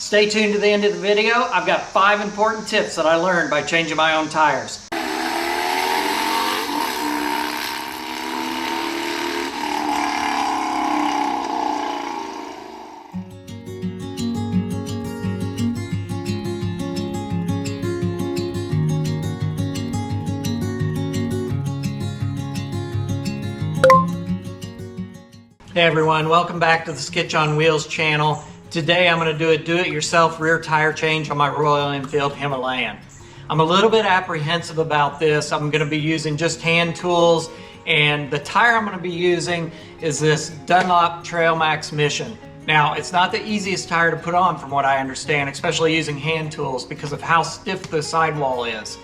Stay tuned to the end of the video. I've got 5 important tips that I learned by changing my own tires. Hey everyone, welcome back to the Skitch on Wheels channel. Today I'm going to do a do-it-yourself rear tire change on my Royal Enfield Himalayan. I'm a little bit apprehensive about this. I'm going to be using just hand tools, and the tire I'm going to be using is this Dunlop Trail Max Mission. Now, it's not the easiest tire to put on from what I understand, especially using hand tools because of how stiff the sidewall is.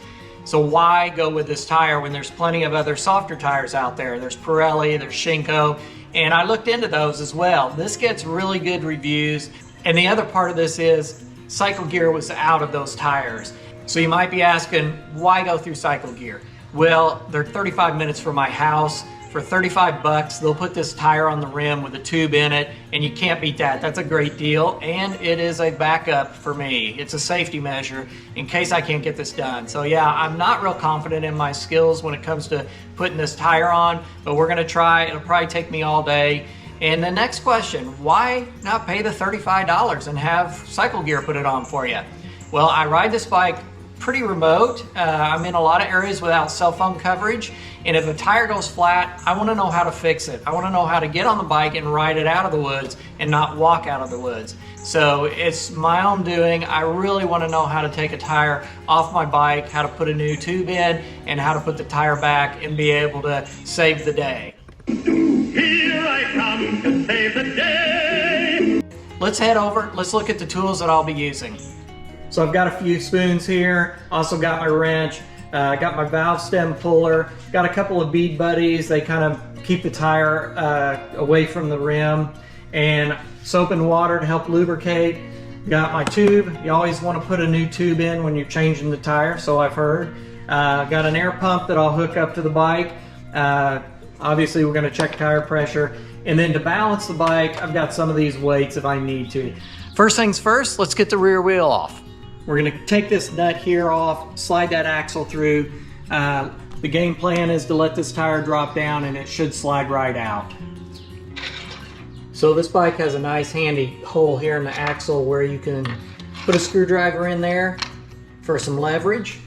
So why go with this tire when there's plenty of other softer tires out there? There's Pirelli, there's Shinko, and I looked into those as well. This gets really good reviews, and the other part of this is Cycle Gear was out of those tires. So you might be asking, why go through Cycle Gear? Well, they're 35 minutes from my house. For 35 bucks, they'll put this tire on the rim with a tube in it, and you can't beat that. That's a great deal, and it is a backup for me. It's a safety measure in case I can't get this done. So yeah, I'm not real confident in my skills when it comes to putting this tire on, but we're gonna try. It'll probably take me all day. And the next question, why not pay the $35 and have Cycle Gear put it on for you? Well, I ride this bike pretty remote. I'm in a lot of areas without cell phone coverage, and if a tire goes flat, I want to know how to fix it. I want to know how to get on the bike and ride it out of the woods and not walk out of the woods. So it's my own doing. I really want to know how to take a tire off my bike, how to put a new tube in, and how to put the tire back and be able to save the day. Here I come to save the day. Let's head over. Let's look at the tools that I'll be using. So I've got a few spoons here, also got my wrench, got my valve stem puller, got a couple of bead buddies. They kind of keep the tire away from the rim, and soap and water to help lubricate. Got my tube. You always want to put a new tube in when you're changing the tire, so I've heard. Got an air pump that I'll hook up to the bike. Obviously we're going to check tire pressure. And then to balance the bike, I've got some of these weights if I need to. First things first, let's get the rear wheel off. We're going to take this nut here off, slide that axle through. The game plan is to let this tire drop down, and it should slide right out. So this bike has a nice handy hole here in the axle where you can put a screwdriver in there for some leverage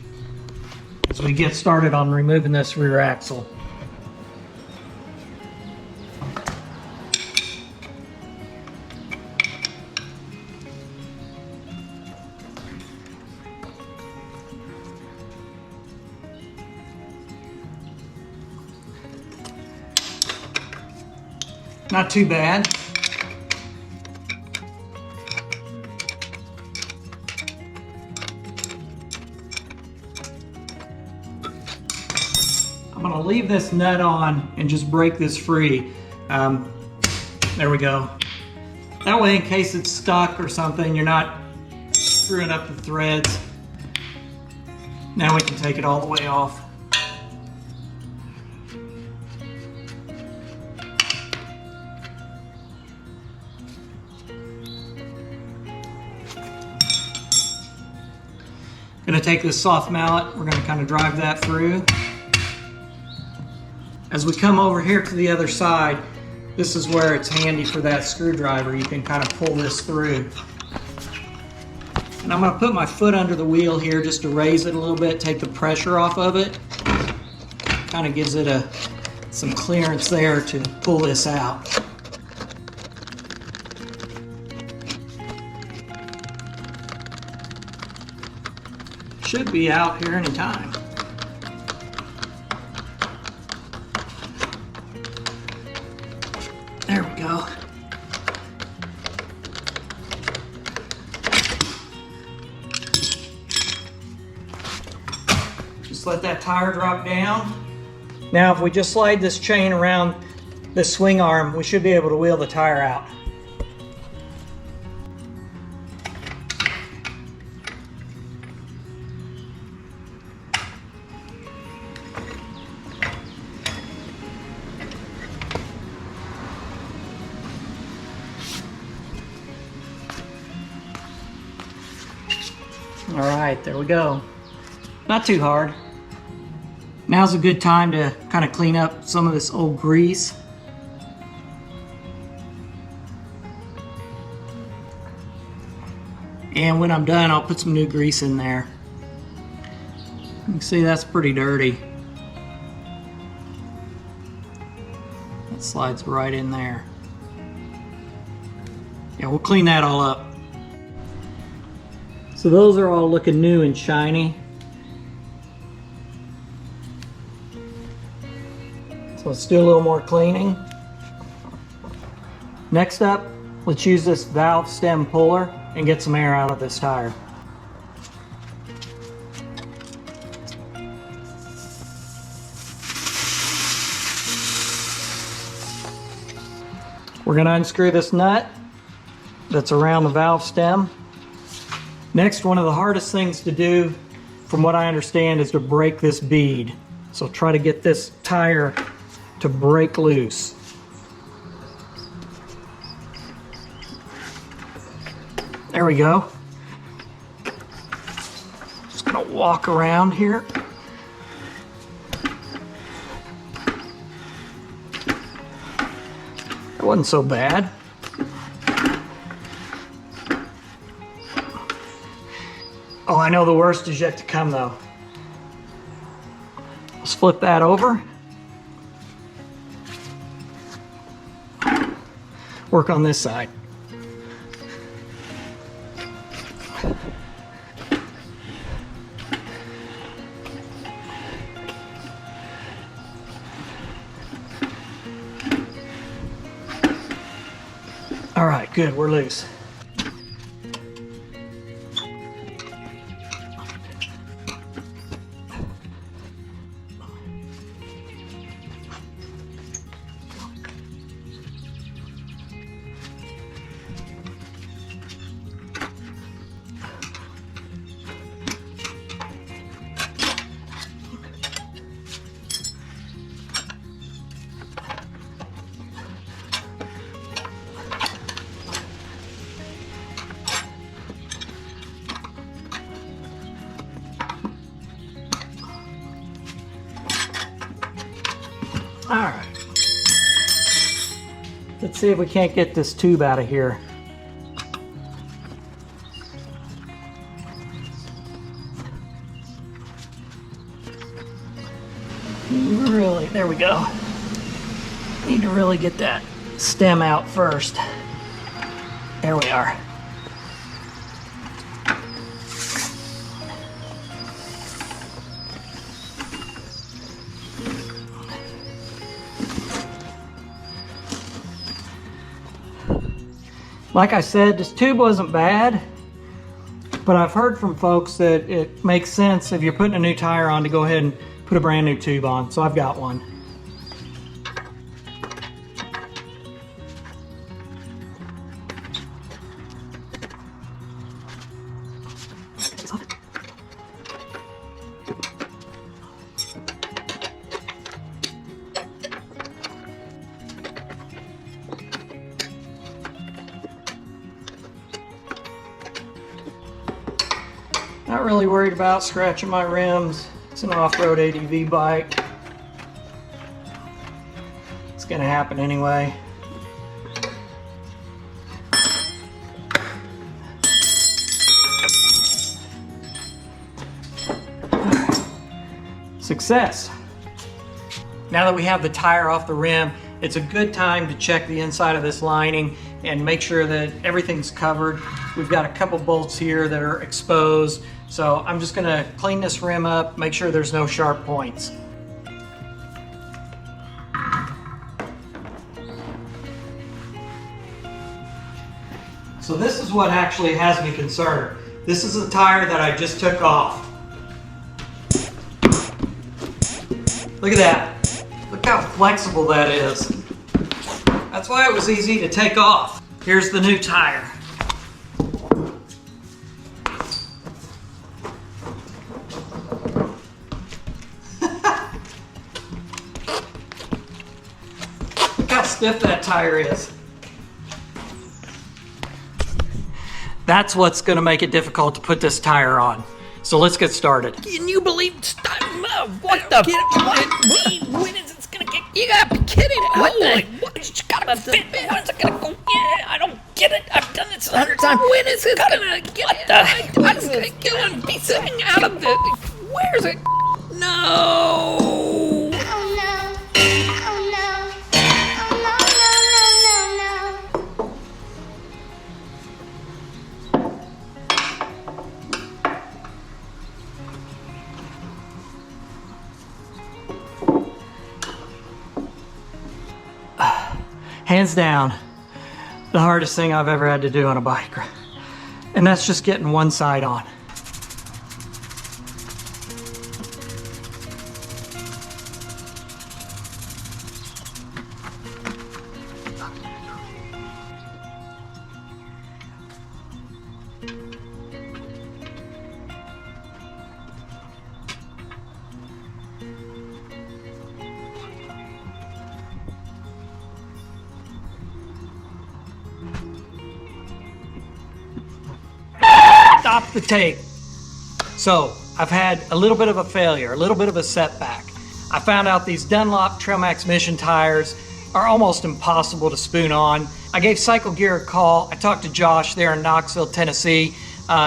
as we get started on removing this rear axle. Not too bad. I'm going to leave this nut on and just break this free. There we go. That way, in case it's stuck or something, you're not screwing up the threads. Now we can take it all the way off. Going to take this soft mallet, we're going to kind of drive that through. As we come over here to the other side, this is where it's handy for that screwdriver. You can kind of pull this through. And I'm going to put my foot under the wheel here just to raise it a little bit, take the pressure off of it. Kind of gives it some clearance there to pull this out. Should be out here anytime. There we go. Just let that tire drop down. Now if we just slide this chain around this swing arm, we should be able to wheel the tire out. All right, there we go. Not too hard. Now's a good time to kind of clean up some of this old grease. And when I'm done, I'll put some new grease in there. You can see that's pretty dirty. That slides right in there. Yeah, we'll clean that all up. So those are all looking new and shiny. So let's do a little more cleaning. Next up, let's use this valve stem puller and get some air out of this tire. We're going to unscrew this nut that's around the valve stem. Next, one of the hardest things to do, from what I understand, is to break this bead. So try to get this tire to break loose. There we go. Just gonna walk around here. It wasn't so bad. Oh, I know the worst is yet to come though. Let's flip that over. Work on this side. All right, good, we're loose. All right. Let's see if we can't get this tube out of here. Really, there we go. Need to really get that stem out first. There we are. Like I said, this tube wasn't bad, but I've heard from folks that it makes sense if you're putting a new tire on to go ahead and put a brand new tube on, so I've got one. Not really worried about scratching my rims. It's an off-road ADV bike. It's gonna happen anyway. Success. Now that we have the tire off the rim, it's a good time to check the inside of this lining and make sure that everything's covered. We've got a couple bolts here that are exposed, so I'm just gonna clean this rim up, make sure there's no sharp points. So this is what actually has me concerned. This is a tire that I just took off. Look at that. Look how flexible that is. That's why it was easy to take off. Here's the new tire. Look how stiff that tire is. That's what's going to make it difficult to put this tire on. So let's get started. Can you believe? What the? When is it gonna get? You gotta be kidding! It's gotta fit. When's it gonna go? Yeah, I don't get it. I've done this 100 times. When is it gonna get? What the? What's it going to be sitting out of the? Where's it? No! Oh no. Oh no. Oh no, no, no, no, no. Hands down, the hardest thing I've ever had to do on a bike. And that's just getting one side on. Stop the tape. So I've had a little bit of a failure, a little bit of a setback. I found out these Dunlop Trailmax Mission tires are almost impossible to spoon on. I gave Cycle Gear a call. I talked to Josh there in Knoxville, Tennessee.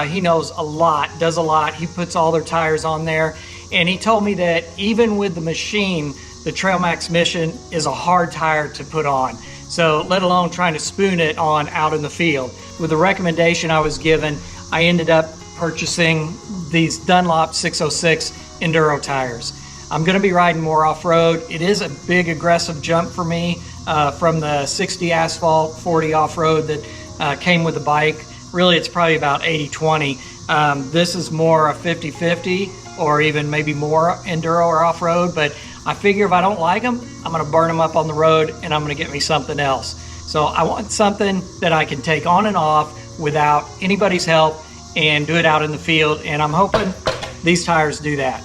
He knows a lot, does a lot. He puts all their tires on there. And he told me that even with the machine, the Trailmax Mission is a hard tire to put on. So let alone trying to spoon it on out in the field. With the recommendation I was given, I ended up purchasing these Dunlop 606 Enduro tires. I'm gonna be riding more off-road. It is a big aggressive jump for me from the 60 asphalt, 40 off-road that came with the bike. Really, it's probably about 80-20. This is more a 50-50 or even maybe more Enduro or off-road, but I figure if I don't like them, I'm gonna burn them up on the road and I'm gonna get me something else. So I want something that I can take on and off without anybody's help and do it out in the field, and I'm hoping these tires do that.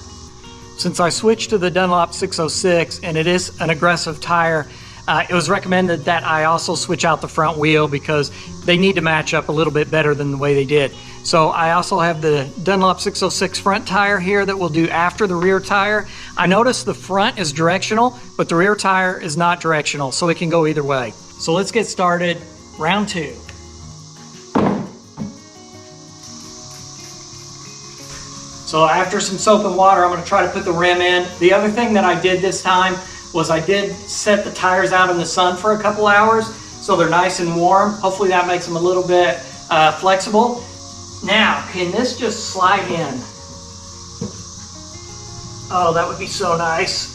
Since I switched to the Dunlop 606 and it is an aggressive tire, it was recommended that I also switch out the front wheel because they need to match up a little bit better than the way they did. So I also have the Dunlop 606 front tire here that will do after the rear tire. I noticed the front is directional, but the rear tire is not directional, so it can go either way. So let's get started, round 2. So after some soap and water, I'm gonna try to put the rim in. The other thing that I did this time was I did set the tires out in the sun for a couple hours so they're nice and warm. Hopefully that makes them a little bit flexible. Now, can this just slide in? Oh, that would be so nice.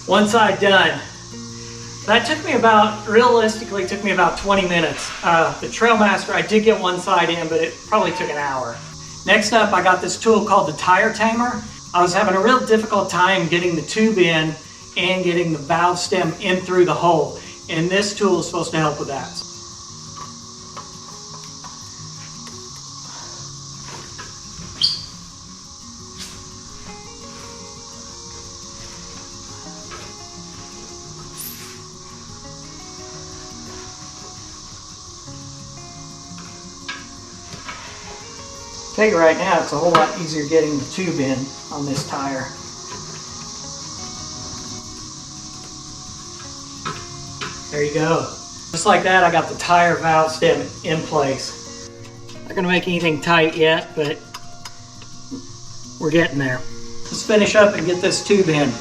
One side done. That took me realistically took me about 20 minutes. The Trailmaster, I did get one side in, but it probably took an hour. Next up, I got this tool called the Tire Tamer. I was having a real difficult time getting the tube in and getting the valve stem in through the hole. And this tool is supposed to help with that. I'll tell you right now, it's a whole lot easier getting the tube in on this tire. There you go. Just like that, I got the tire valve stem in place. Not gonna make anything tight yet, but we're getting there. Let's finish up and get this tube in.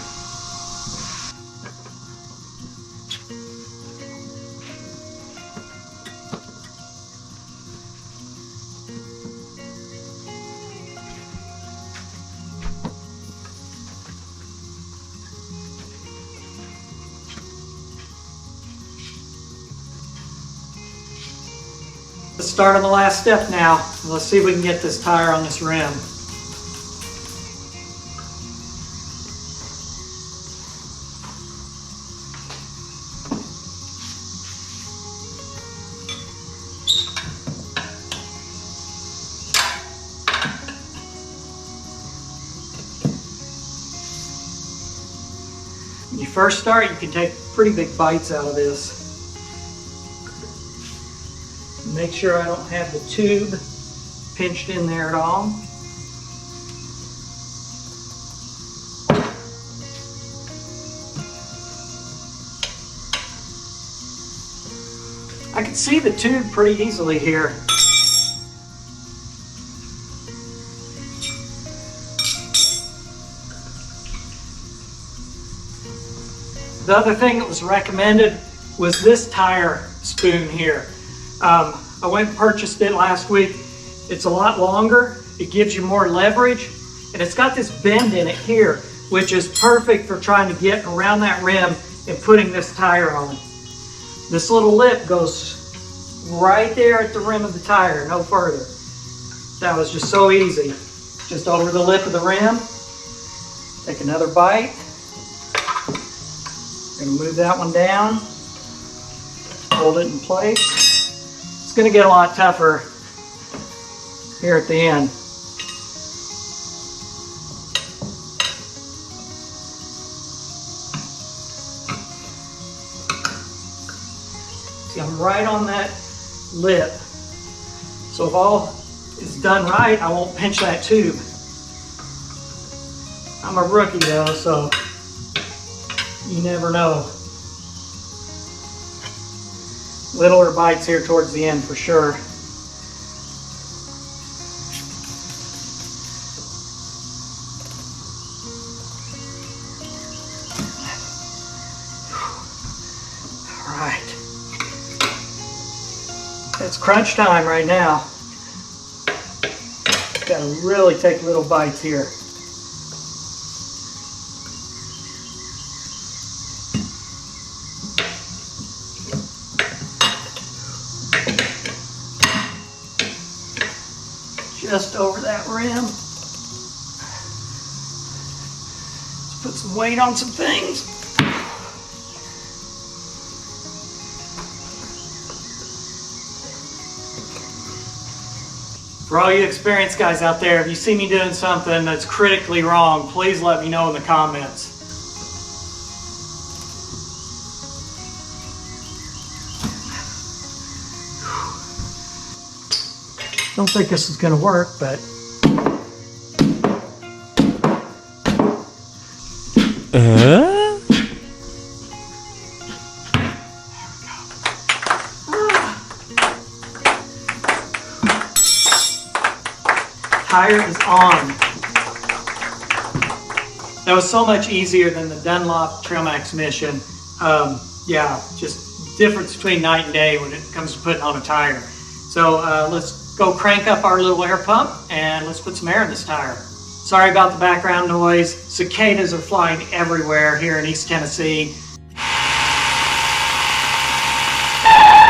Let's start on the last step now. Let's see if we can get this tire on this rim. When you first start, you can take pretty big bites out of this. Make sure I don't have the tube pinched in there at all. I can see the tube pretty easily here. The other thing that was recommended was this tire spoon here. I went and purchased it last week. It's a lot longer, it gives you more leverage, and it's got this bend in it here, which is perfect for trying to get around that rim and putting this tire on. This little lip goes right there at the rim of the tire, no further. That was just so easy. Just over the lip of the rim. Take another bite. Gonna move that one down. Hold it in place. It's going to get a lot tougher here at the end. See, I'm right on that lip. So if all is done right, I won't pinch that tube. I'm a rookie though, so you never know. Littler bites here towards the end for sure. All right. It's crunch time right now. Got to really take little bites here. Just over that rim. Let's put some weight on some things. For all you experienced guys out there, if you see me doing something that's critically wrong, please let me know in the comments. Don't think this is going to work, but tire is on. That was so much easier than the Dunlop Trailmax mission. Yeah, just difference between night and day when it comes to putting on a tire. So let's go crank up our little air pump and let's put some air in this tire. Sorry about the background noise. Cicadas are flying everywhere here in East Tennessee.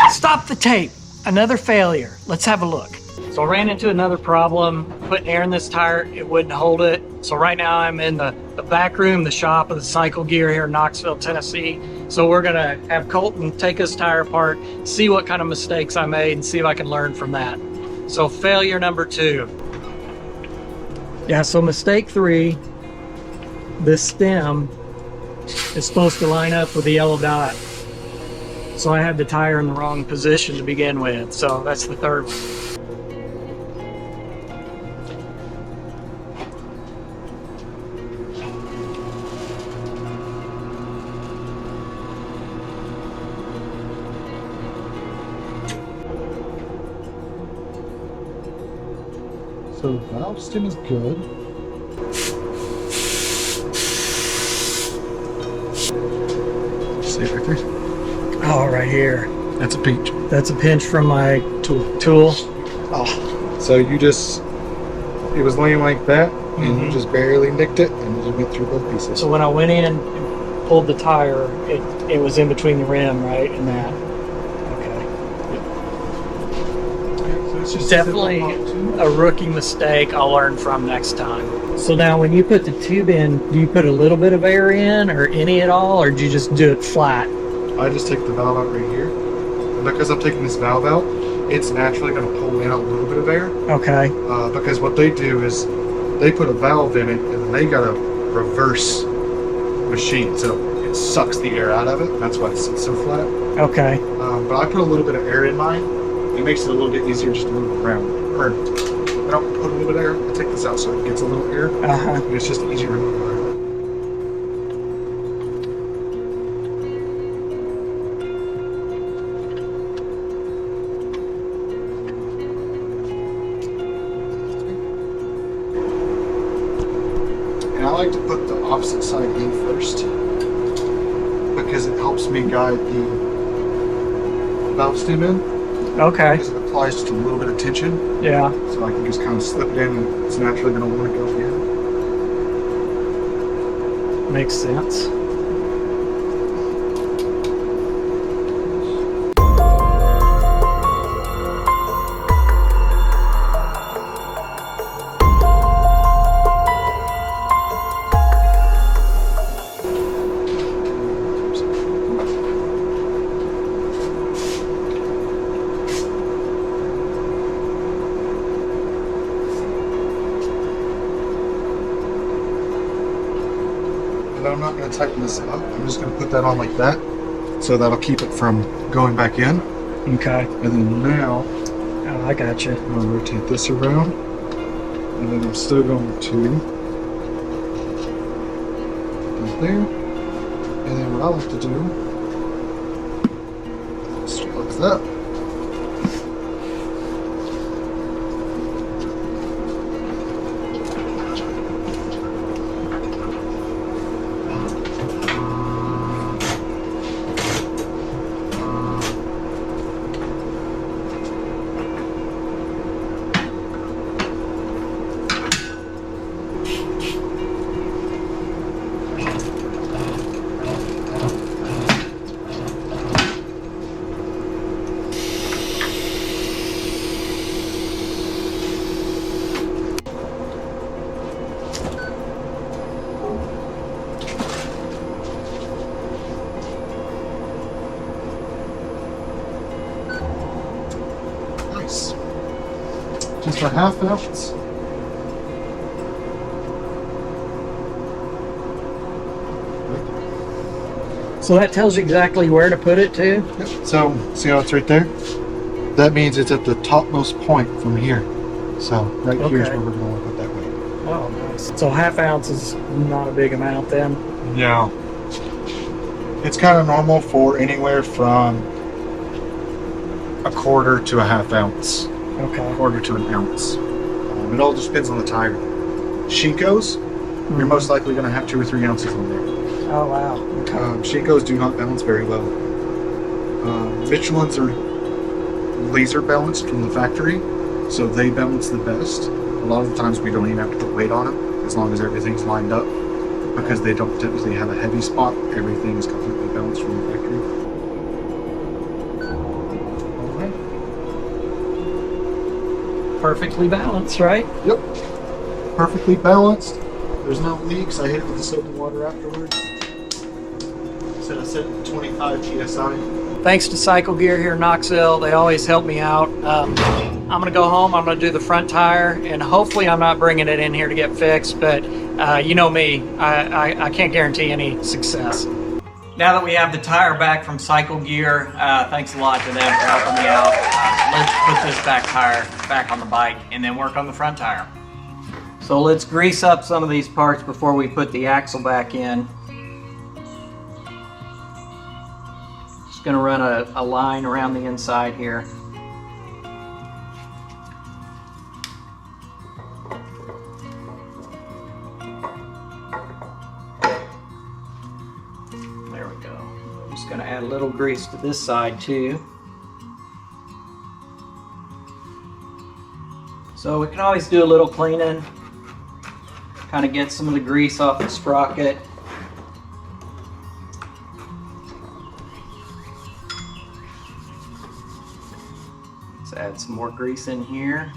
Stop the tape. Another failure. Let's have a look. So I ran into another problem. Putting air in this tire, it wouldn't hold it. So right now I'm in the back room, the shop of the Cycle Gear here in Knoxville, Tennessee. So we're gonna have Colton take this tire apart, see what kind of mistakes I made, and see if I can learn from that. So failure number 2. Yeah, so mistake 3, this stem is supposed to line up with the yellow dot. So I had the tire in the wrong position to begin with. So that's the 3rd one. So the valve stem is good. See it right there? Oh, right here. That's a pinch. That's a pinch from my tool. Oh. So you just, it was laying like that, and you just barely nicked it, and you went through both pieces. So when I went in and pulled the tire, it was in between the rim, right, and that. Okay. Yep. It's just Definitely a rookie mistake I'll learn from next time. So now when you put the tube in, do you put a little bit of air in or any at all, or do you just do it flat? I just take the valve out right here. And because I'm taking this valve out, it's naturally going to pull in a little bit of air. Okay. Because what they do is they put a valve in it and then they got a reverse machine. So it sucks the air out of it. That's why it sits so flat. Okay. But I put a little bit of air in mine. It makes it a little bit easier just to move around. Or I don't put a little bit of air. I take this out so it gets a little air. And it's just easier to move around. And I like to put the opposite side in first because it helps me guide the valve stem in. Okay. Because it applies just a little bit of tension. Yeah. So I can just kind of slip it in and it's naturally going to want to go in. Makes sense. I'm not going to tighten this up. I'm just going to put that on like that. So that'll keep it from going back in. Okay. And then now, Oh, I got you. I'm going to rotate this around. And then I'm still going to right there. And then what I like to do is like that. Nice. Just a half ounce. So that tells you exactly where to put it too? Yep. So, see how it's right there? That means it's at the topmost point from here. So, right here is Okay. where we're going to put that weight. Oh, nice. So half ounce is not a big amount then? Yeah. It's kind of normal for anywhere from a quarter to a half ounce. Okay. Quarter to an ounce. It all just depends on the tire. Chico's, you're most likely going to have 2 or 3 ounces in there. Oh, wow. Okay. Chico's do not balance very well. Michelin's are laser balanced from the factory, so they balance the best. A lot of the times we don't even have to put weight on them, as long as everything's lined up, because they don't typically have a heavy spot. Everything is completely balanced from the factory. Perfectly balanced, right? Yep. Perfectly balanced. There's no leaks. I hit it with the soap and water afterwards. Said I set it to 25 PSI. Thanks to Cycle Gear here in Knoxville. They always help me out. I'm going to go home. I'm going to do the front tire, and hopefully I'm not bringing it in here to get fixed, but you know me. I can't guarantee any success. Now that we have the tire back from Cycle Gear, thanks a lot to them for helping me out. Let's put this back tire back on the bike and then work on the front tire. So let's grease up some of these parts before we put the axle back in. Just going to run a line around the inside here. There we go. I'm just going to add a little grease to this side too. So we can always do a little cleaning, kind of get some of the grease off the sprocket. Let's add some more grease in here.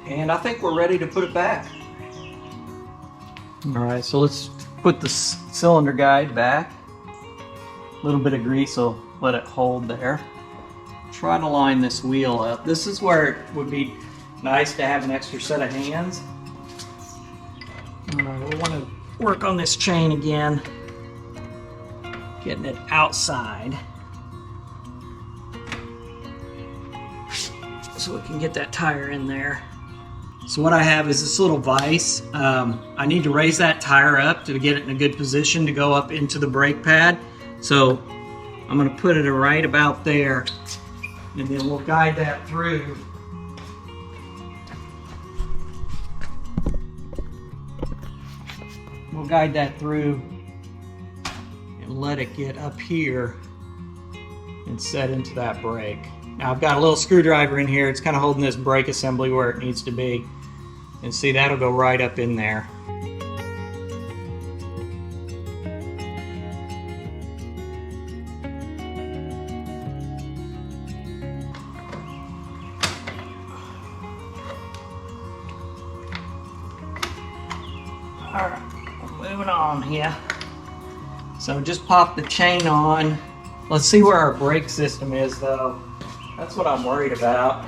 And I think we're ready to put it back. All right, so let's put the cylinder guide back. A little bit of grease will let it hold there. Try to line this wheel up. This is where it would be nice to have an extra set of hands. All right, we want to work on this chain again. Getting it outside. So we can get that tire in there. So what I have is this little vise. I need to raise that tire up to get it in a good position to go up into the brake pad. So I'm going to put it right about there, and then we'll guide that through. We'll guide that through and let it get up here and set into that brake. Now I've got a little screwdriver in here. It's kind of holding this brake assembly where it needs to be. And see, that'll go right up in there. All right, moving on here. So just pop the chain on. Let's see where our brake system is though. That's what I'm worried about.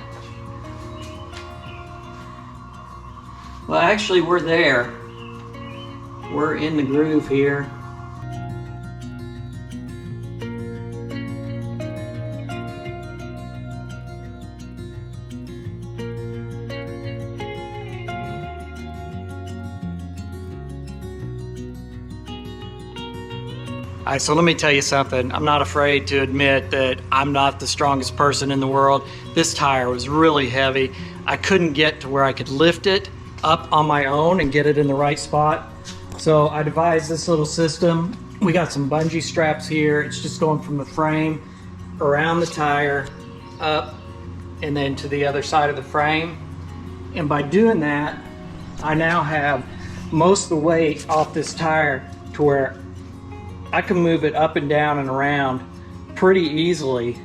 Well, actually, we're there. We're in the groove here. All right, so let me tell you something. I'm not afraid to admit that I'm not the strongest person in the world. This tire was really heavy. I couldn't get to where I could lift it up on my own and get it in the right spot. So I devised this little system. We got some bungee straps here. It's just going from the frame around the tire up and then to the other side of the frame. And by doing that, I now have most of the weight off this tire to where I can move it up and down and around pretty easily.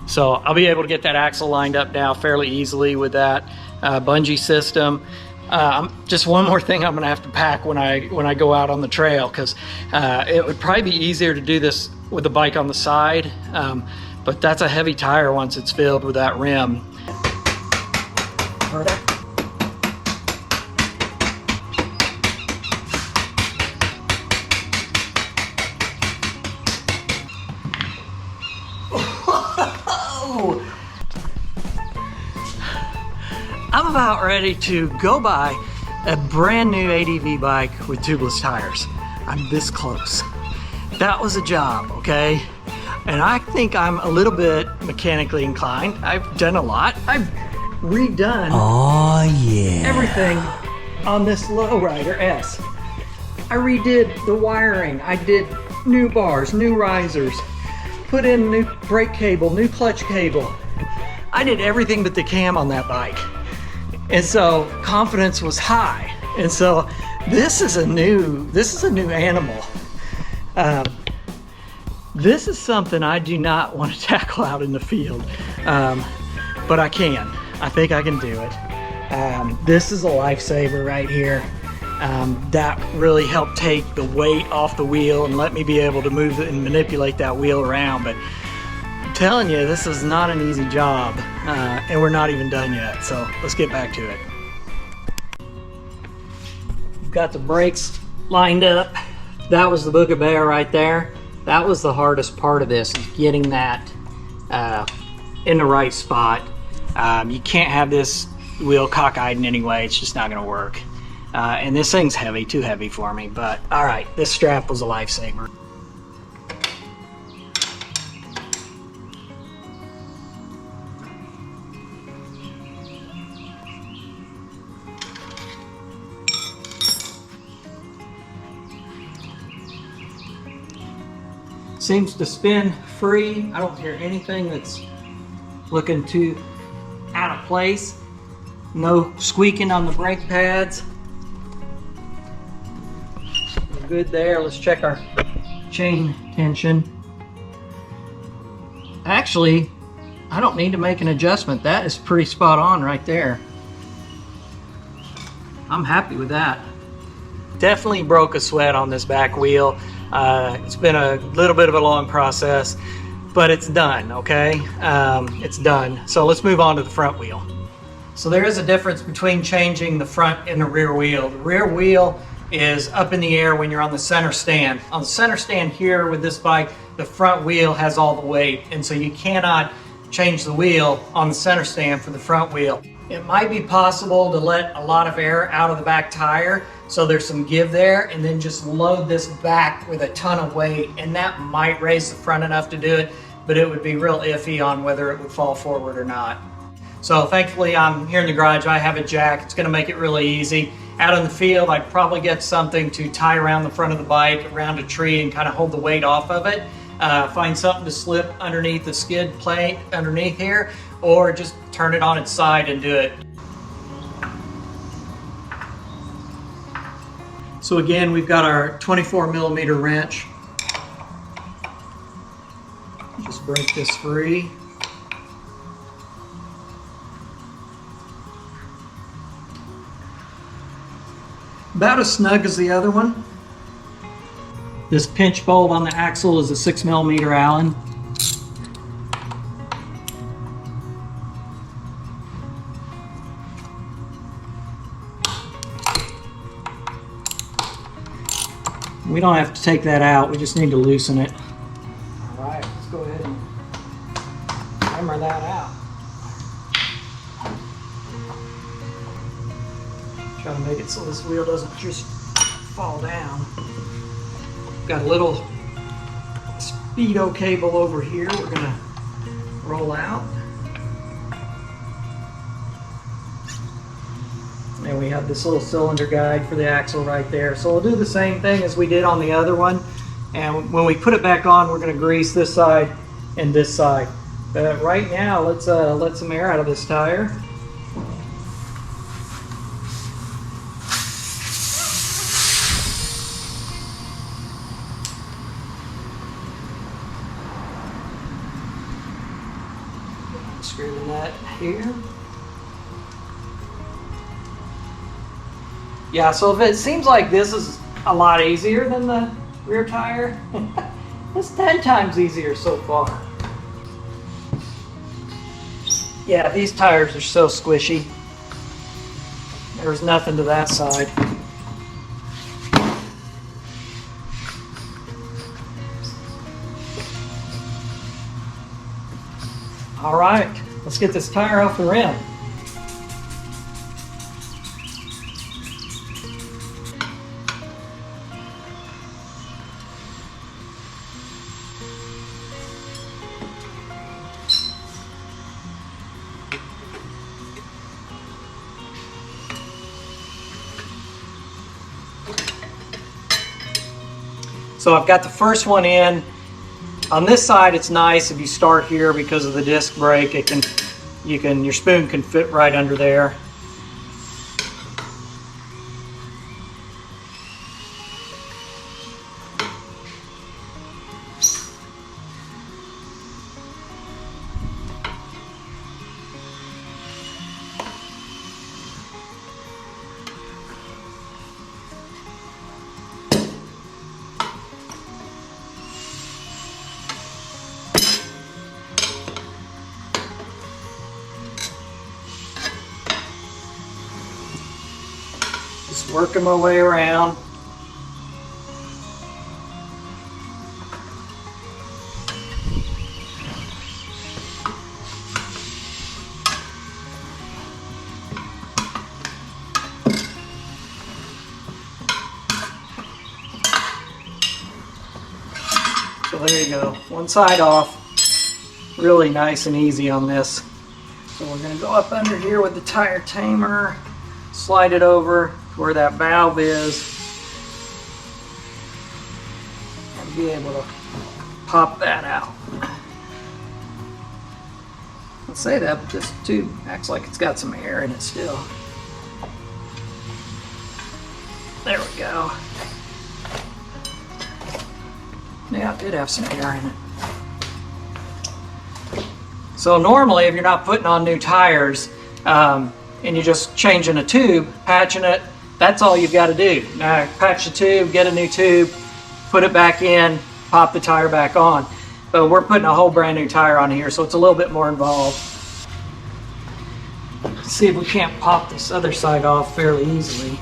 So I'll be able to get that axle lined up now fairly easily with that bungee system. Just one more thing I'm gonna have to pack when I go out on the trail, because it would probably be easier to do this with the bike on the side, but that's a heavy tire once it's filled with that rim. I'm about ready to go buy a brand new ADV bike with tubeless tires. I'm this close. That was a job, okay? And I think I'm a little bit mechanically inclined. I've done a lot. I've redone everything on this lowrider S. I redid the wiring. I did new bars, new risers, put in new brake cable, new clutch cable. I did everything but the cam on that bike. And so confidence was high. And so this is a new animal. This is something I do not want to tackle out in the field, but I can. I think I can do it. This is a lifesaver right here. That really helped take the weight off the wheel and let me be able to move and manipulate that wheel around. But I'm telling you, this is not an easy job, and we're not even done yet. So let's get back to it. We've got the brakes lined up. That was the Boogabear right there. That was the hardest part of this, is getting that in the right spot. You can't have this wheel cockeyed in any way. It's just not gonna work. And this thing's heavy, too heavy for me, but all right, this strap was a lifesaver. Seems to spin free. I don't hear anything that's looking too out of place. No squeaking on the brake pads. We're good there. Let's check our chain tension. Actually, I don't need to make an adjustment. That is pretty spot on right there. I'm happy with that. Definitely broke a sweat on this back wheel. It's been a little bit of a long process, but it's done, okay? It's done. So let's move on to the front wheel. So there is a difference between changing the front and the rear wheel. The rear wheel is up in the air when you're on the center stand. On the center stand here with this bike, the front wheel has all the weight, and so you cannot change the wheel on the center stand for the front wheel. It might be possible to let a lot of air out of the back tire, so there's some give there, and then just load this back with a ton of weight, and that might raise the front enough to do it, but it would be real iffy on whether it would fall forward or not. So thankfully I'm here in the garage, I have a jack, it's gonna make it really easy. Out in the field, I'd probably get something to tie around the front of the bike, around a tree, and kind of hold the weight off of it. Find something to slip underneath the skid plate underneath here, or just turn it on its side and do it. So again, we've got our 24mm wrench. Just break this free. About as snug as the other one. This pinch bolt on the axle is a 6mm Allen. We don't have to take that out, we just need to loosen it. All right, let's go ahead and hammer that out. Try to make it so this wheel doesn't just fall down. Got a little speedo cable over here we're gonna roll out. And we have this little cylinder guide for the axle right there. So we'll do the same thing as we did on the other one. And when we put it back on, we're gonna grease this side and this side. But right now, let's let some air out of this tire. Screw the nut here. Yeah, so if it seems like this is a lot easier than the rear tire, it's 10 times easier so far. Yeah, these tires are so squishy. There's nothing to that side. All right, let's get this tire off the rim. So I've got the first one in. On this side, it's nice if you start here because of the disc brake. Your spoon can fit right under there. Just working my way around. So there you go, one side off. Really nice and easy on this. So we're going to go up under here with the tire tamer, slide it over to where that valve is, and be able to pop that out. I'll say that, but this tube acts like it's got some air in it still. There we go. Yeah, it did have some air in it. So normally, if you're not putting on new tires and you're just changing a tube, patching it, that's all you've got to do. Now, patch the tube, get a new tube, put it back in, pop the tire back on. But we're putting a whole brand new tire on here, so it's a little bit more involved. Let's see if we can't pop this other side off fairly easily.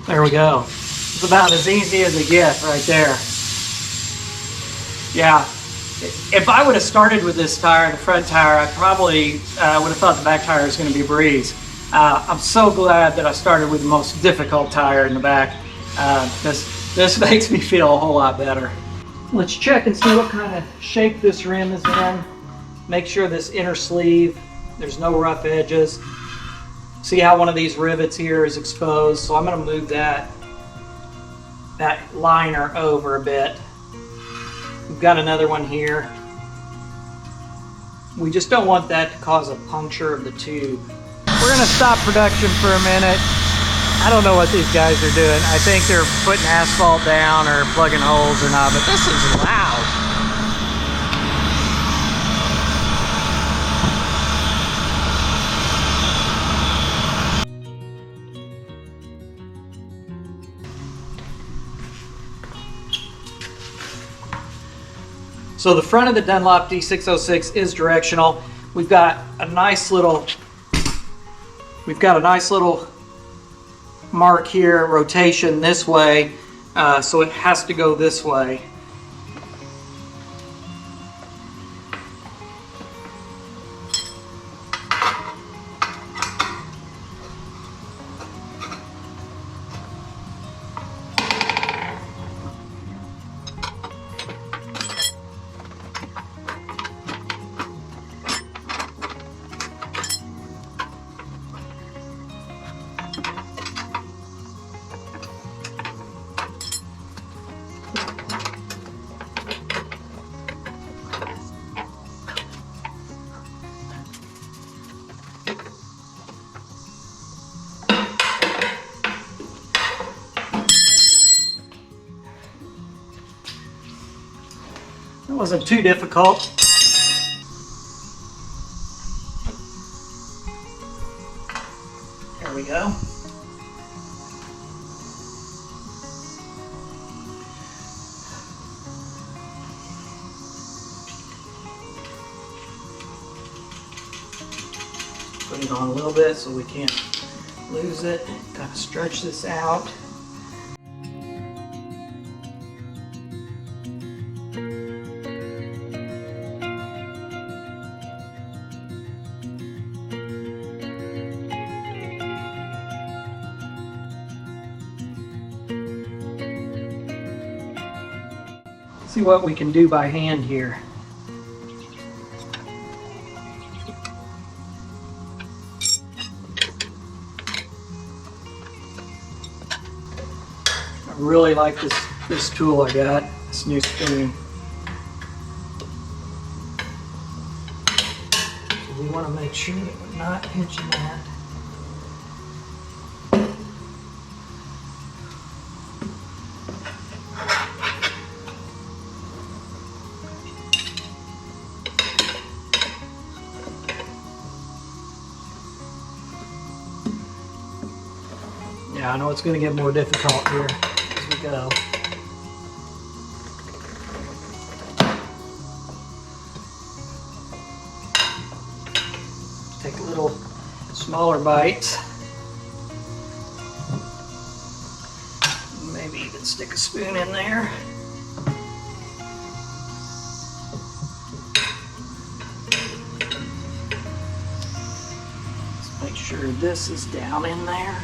There we go. It's about as easy as it gets right there. Yeah, if I would have started with this tire, the front tire, I probably would have thought the back tire was going to be a breeze. I'm so glad that I started with the most difficult tire in the back. This makes me feel a whole lot better. Let's check and see what kind of shape this rim is in. Make sure this inner sleeve, there's no rough edges. See how one of these rivets here is exposed, so I'm going to move that liner over a bit. We've got another one here. We just don't want that to cause a puncture of the tube. We're going to stop production for a minute. I don't know what these guys are doing. I think they're putting asphalt down or plugging holes or not, but this is loud. So the front of the Dunlop D606 is directional. We've got a nice little mark here, rotation this way, so it has to go this way. It wasn't too difficult. There we go. Put it on a little bit so we can't lose it. Kind of stretch this out. See what we can do by hand here. I really like this tool I got, this new spoon. So we want to make sure that we're not pinching that. Yeah, I know it's going to get more difficult here as we go. Take little smaller bites. Maybe even stick a spoon in there. Let's make sure this is down in there.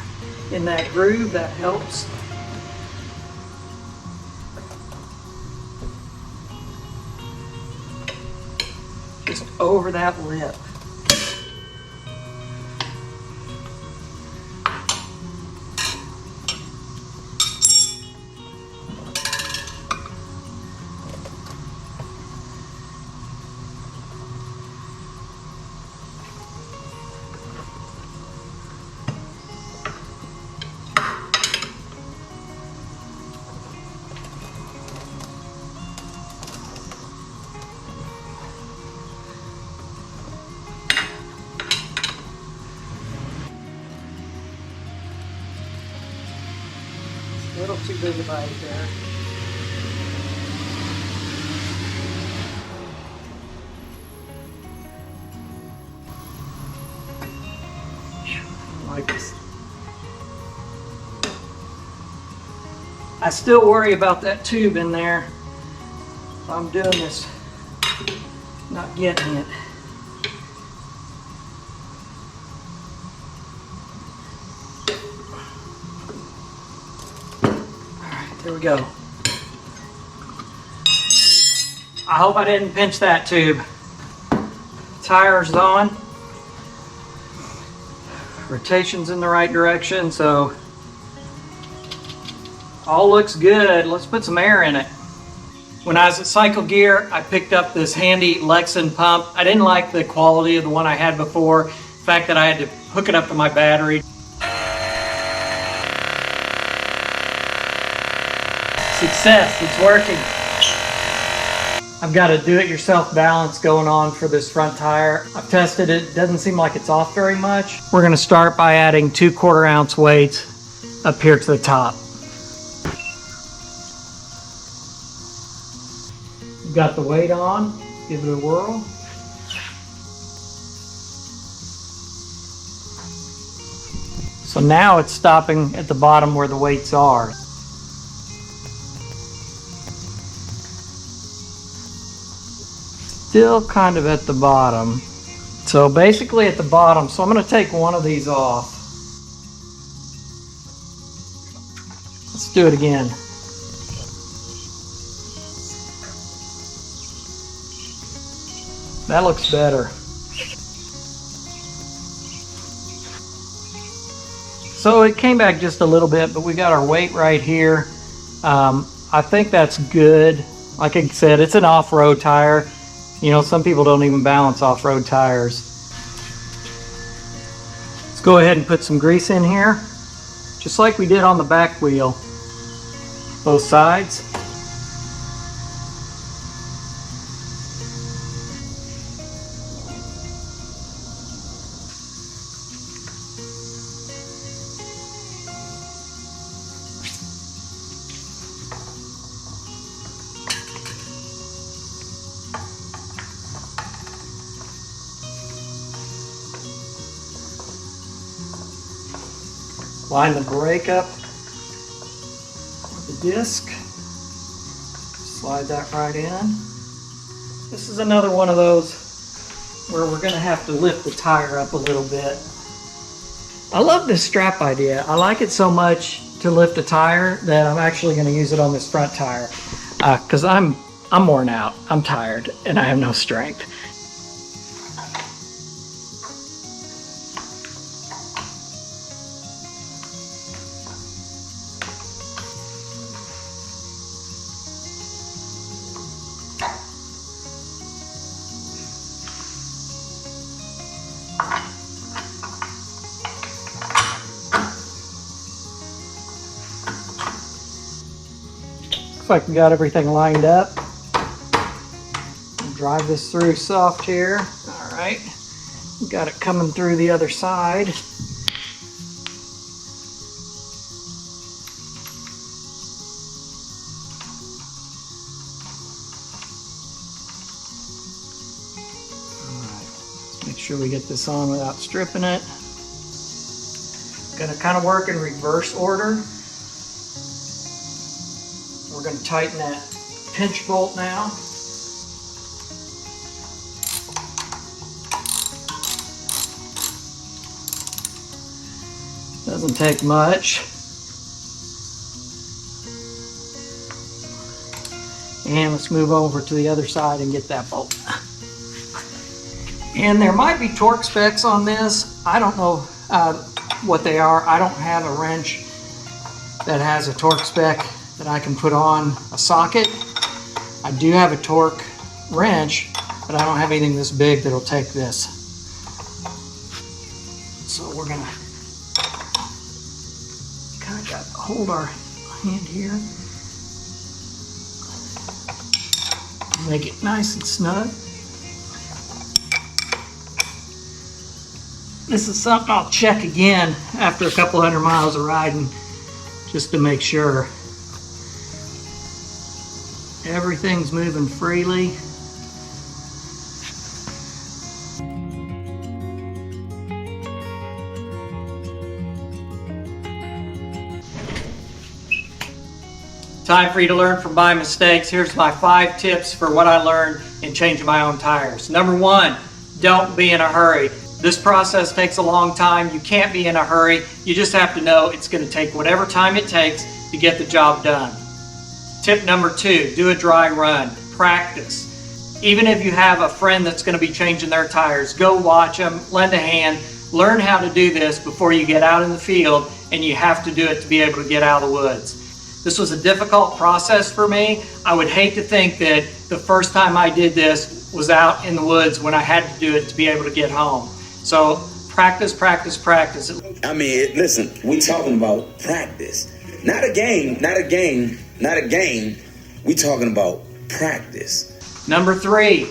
In that groove, that helps. Just over that lip. A little too big a bite there. Like this. I still worry about that tube in there. If I'm doing this, not getting it. There we go. I hope I didn't pinch that tube. Tire's on. Rotation's in the right direction, so all looks good. Let's put some air in it. When I was at Cycle Gear, I picked up this handy Lexan pump. I didn't like the quality of the one I had before. The fact that I had to hook it up to my battery. Success, it's working. I've got a do-it-yourself balance going on for this front tire. I've tested it, doesn't seem like it's off very much. We're gonna start by adding 2/4 ounce weights up here to the top. You've got the weight on, give it a whirl. So now it's stopping at the bottom where the weights are. Still kind of at the bottom. So basically at the bottom, so I'm gonna take one of these off. Let's do it again. That looks better. So it came back just a little bit, but we got our weight right here. I think that's good. Like I said, it's an off-road tire. You know, some people don't even balance off-road tires. Let's go ahead and put some grease in here, just like we did on the back wheel. Both sides. Line the brake up with the disc. Slide that right in. This is another one of those where we're going to have to lift the tire up a little bit. I love this strap idea. I like it so much to lift a tire that I'm actually going to use it on this front tire because I'm worn out. I'm tired and I have no strength. Looks like we got everything lined up. Drive this through soft here. All right, we got it coming through the other side. All right, let's make sure we get this on without stripping it. Gonna kind of work in reverse order. We're going to tighten that pinch bolt now. Doesn't take much. And let's move over to the other side and get that bolt. And there might be torque specs on this. I don't know what they are. I don't have a wrench that has a torque spec that I can put on a socket. I do have a torque wrench, but I don't have anything this big that'll take this. So we're gonna kind of got to hold our hand here. Make it nice and snug. This is something I'll check again after a couple hundred miles of riding, just to make sure everything's moving freely. Time for you to learn from my mistakes. Here's my 5 tips for what I learned in changing my own tires. Number 1, don't be in a hurry. This process takes a long time. You can't be in a hurry. You just have to know it's going to take whatever time it takes to get the job done. Tip number 2, do a dry run. Practice. Even if you have a friend that's going to be changing their tires, go watch them, lend a hand, learn how to do this before you get out in the field, and you have to do it to be able to get out of the woods. This was a difficult process for me. I would hate to think that the first time I did this was out in the woods when I had to do it to be able to get home. So practice, practice, practice. I mean, listen, we talking about practice. Not a game, not a game, not a game. We talking about practice. Number 3,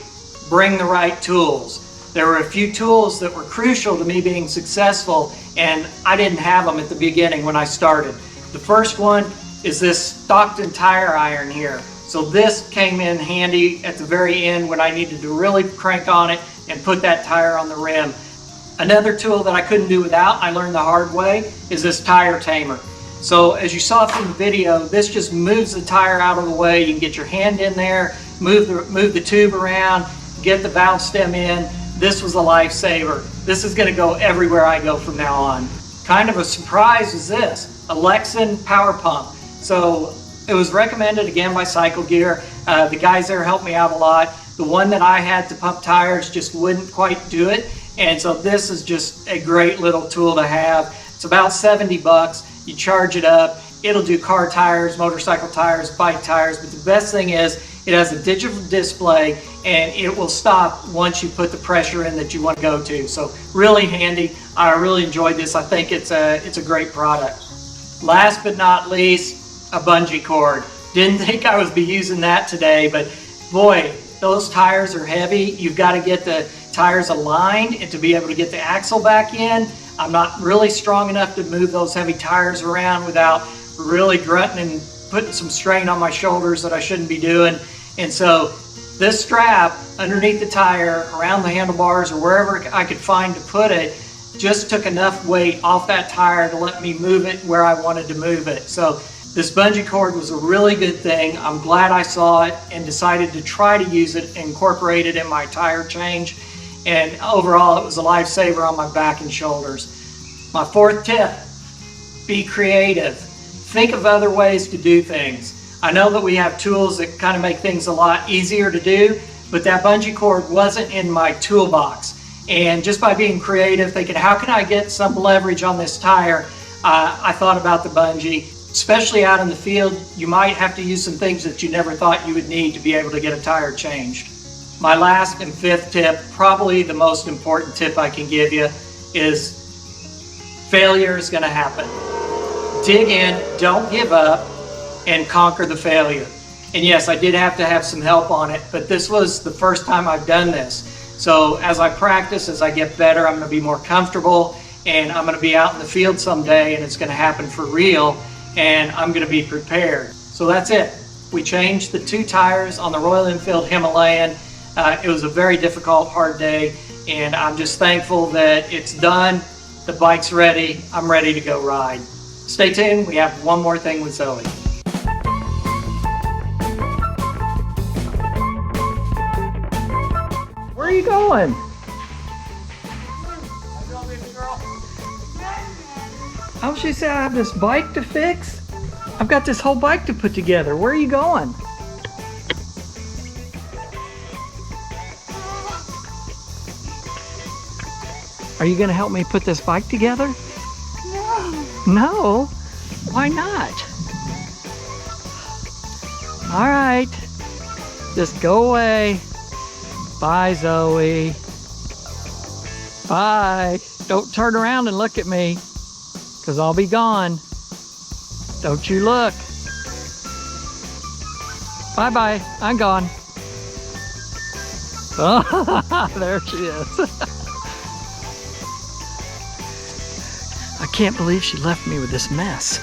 bring the right tools. There were a few tools that were crucial to me being successful, and I didn't have them at the beginning when I started. The first one is this Stockton tire iron here. So this came in handy at the very end when I needed to really crank on it and put that tire on the rim. Another tool that I couldn't do without, I learned the hard way, is this tire tamer. So as you saw from the video, this just moves the tire out of the way. You can get your hand in there, move the tube around, get the valve stem in. This was a lifesaver. This is going to go everywhere I go from now on. Kind of a surprise is this, a Lexan power pump. So it was recommended again by Cycle Gear. The guys there helped me out a lot. The one that I had to pump tires just wouldn't quite do it. And so this is just a great little tool to have. It's about 70 bucks. You charge it up. It'll do car tires, motorcycle tires, bike tires. But the best thing is it has a digital display and it will stop once you put the pressure in that you want to go to. So really handy. I really enjoyed this. I think it's a great product. Last but not least, a bungee cord. Didn't think I would be using that today, but boy, those tires are heavy. You've got to get the tires aligned and to be able to get the axle back in. I'm not really strong enough to move those heavy tires around without really grunting and putting some strain on my shoulders that I shouldn't be doing. And so this strap underneath the tire, around the handlebars or wherever I could find to put it, just took enough weight off that tire to let me move it where I wanted to move it. So this bungee cord was a really good thing. I'm glad I saw it and decided to try to use it and incorporate it in my tire change. And overall, it was a lifesaver on my back and shoulders. My 4th tip, be creative. Think of other ways to do things. I know that we have tools that kind of make things a lot easier to do, but that bungee cord wasn't in my toolbox. And just by being creative, thinking, how can I get some leverage on this tire? I thought about the bungee. Especially out in the field, you might have to use some things that you never thought you would need to be able to get a tire changed. My last and 5th tip, probably the most important tip I can give you, is failure is going to happen. Dig in, don't give up, and conquer the failure. And yes, I did have to have some help on it, but this was the first time I've done this. So as I practice, as I get better, I'm going to be more comfortable, and I'm going to be out in the field someday, and it's going to happen for real. And I'm going to be prepared. So that's it. We changed the 2 tires on the Royal Enfield Himalayan. It was a very difficult, hard day, and I'm just thankful that it's done. The bike's ready. I'm ready to go ride. Stay tuned. We have one more thing with Zoe. Where are you going? Oh, she said I have this bike to fix? I've got this whole bike to put together. Where are you going? Are you going to help me put this bike together? No. No? Why not? All right. Just go away. Bye, Zoe. Bye. Don't turn around and look at me, because I'll be gone. Don't you look. Bye-bye. I'm gone. Oh, there she is. I can't believe she left me with this mess.